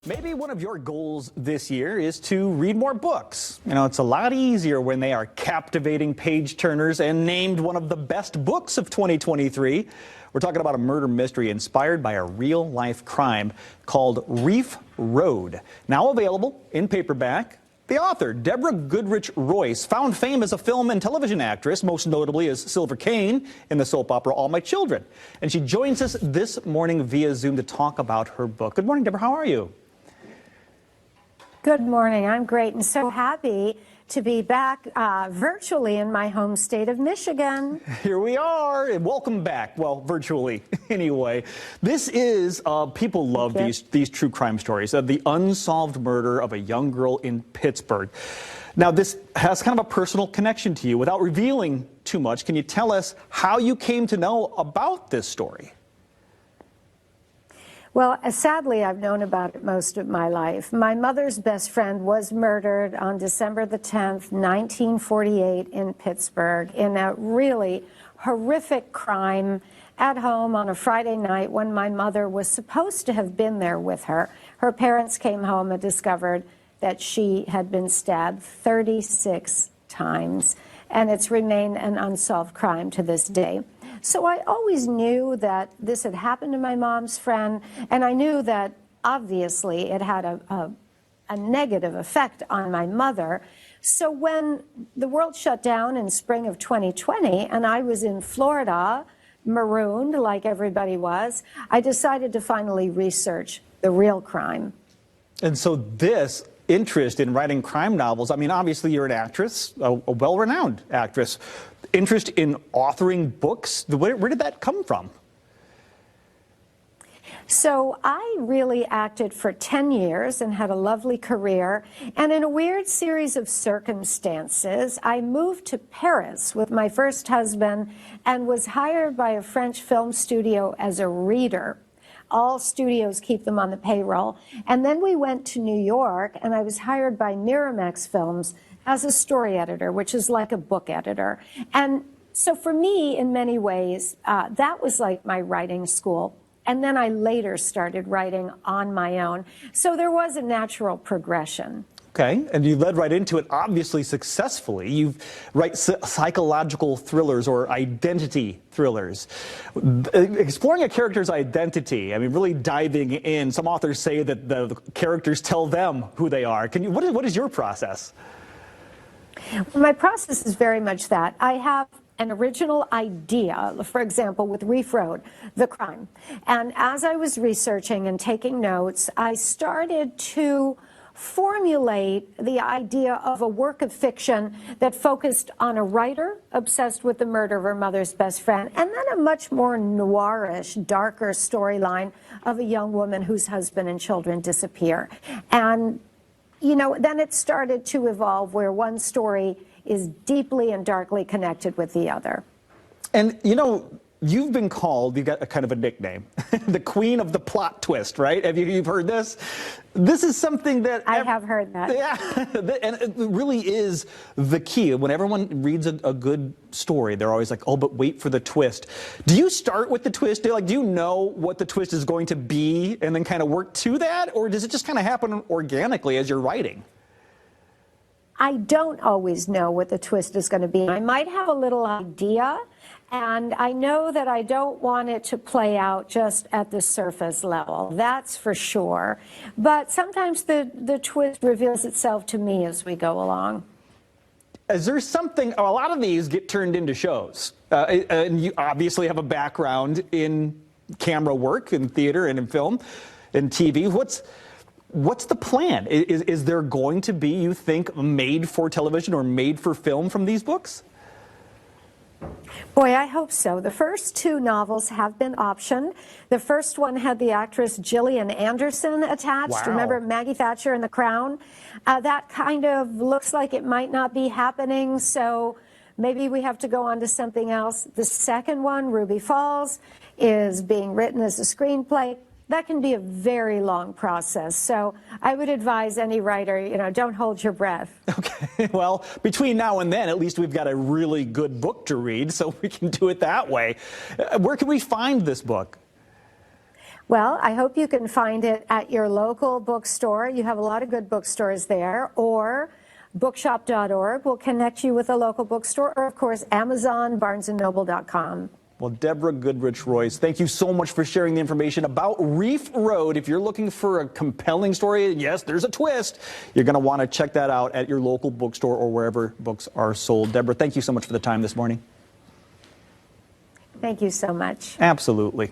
Maybe one of your goals this year is to read more books. You know, it's a lot easier when they are captivating page turners and named one of the best books of 2023. We're talking about a murder mystery inspired by a real-life crime called Reef Road. Now available in paperback. The author, Deb Royce, found fame as a film and television actress, most notably as Silver Kane in the soap opera All My Children. And she joins us this morning via Zoom to talk about her book. Good morning, Deborah. How are you? Good morning. I'm great and so happy to be back virtually in my home state of Michigan. Here we are, and welcome back. Well, virtually, anyway. This is, people love these true crime stories. The unsolved murder of a young girl in Pittsburgh. Now, this has kind of a personal connection to you. Without revealing too much, can you tell us how you came to know about this story? Well, sadly, I've known about it most of my life. My mother's best friend was murdered on December the 10th, 1948 in Pittsburgh in a really horrific crime at home on a Friday night when my mother was supposed to have been there with her. Her parents came home and discovered that she had been stabbed 36 times, and it's remained an unsolved crime to this day. So I always knew that this had happened to my mom's friend, and I knew that obviously it had a negative effect on my mother. So when the world shut down in spring of 2020 and I was in Florida, marooned like everybody was, I decided to finally research the real crime. And so this interest in writing crime novels, I mean, obviously you're an actress, a well-renowned actress. Interest in authoring books, where did that come from? So I really acted for 10 years and had a lovely career. And in a weird series of circumstances, I moved to Paris with my first husband and was hired by a French film studio as a reader. All studios keep them on the payroll. And then we went to New York, and I was hired by Miramax Films as a story editor, which is like a book editor. And so for me, in many ways, that was like my writing school. And then I later started writing on my own. So there was a natural progression. Okay, and you led right into it, obviously successfully. You write psychological thrillers or identity thrillers. Exploring a character's identity, I mean, really diving in. Some authors say that the characters tell them who they are. What is your process? Well, my process is very much that. I have an original idea, for example, with Reef Road, the crime. And as I was researching and taking notes, I started to formulate the idea of a work of fiction that focused on a writer obsessed with the murder of her mother's best friend, and then a much more noirish, darker storyline of a young woman whose husband and children disappear. And, you know, then it started to evolve where one story is deeply and darkly connected with the other. And, you know, you've been called, you've got a kind of a nickname, the queen of the plot twist, right? You've heard this? This is something that... I have heard that. Yeah, and it really is the key. When everyone reads a good story, they're always like, oh, but wait for the twist. Do you start with the twist? Do you know what the twist is going to be and then kind of work to that? Or does it just kind of happen organically as you're writing? I don't always know what the twist is going to be. I might have a little idea, and I know that I don't want it to play out just at the surface level. That's for sure. But sometimes the twist reveals itself to me as we go along. Is there something, a lot of these get turned into shows, and you obviously have a background in camera work, in theater and in film and TV. What's the plan? Is there going to be, you think, made for television or made for film from these books? Boy, I hope so. The first two novels have been optioned. The first one had the actress Gillian Anderson attached. Wow. Remember Maggie Thatcher in The Crown? That kind of looks like it might not be happening, so maybe we have to go on to something else. The second one, Ruby Falls, is being written as a screenplay. That can be a very long process. So I would advise any writer, you know, don't hold your breath. Okay, well, between now and then, at least we've got a really good book to read, so we can do it that way. Where can we find this book? Well, I hope you can find it at your local bookstore. You have a lot of good bookstores there, or bookshop.org will connect you with a local bookstore, or of course, Amazon, barnesandnoble.com. Well, Deborah Goodrich Royce, thank you so much for sharing the information about Reef Road. If you're looking for a compelling story, yes, there's a twist, you're going to want to check that out at your local bookstore or wherever books are sold. Deborah, thank you so much for the time this morning. Thank you so much. Absolutely.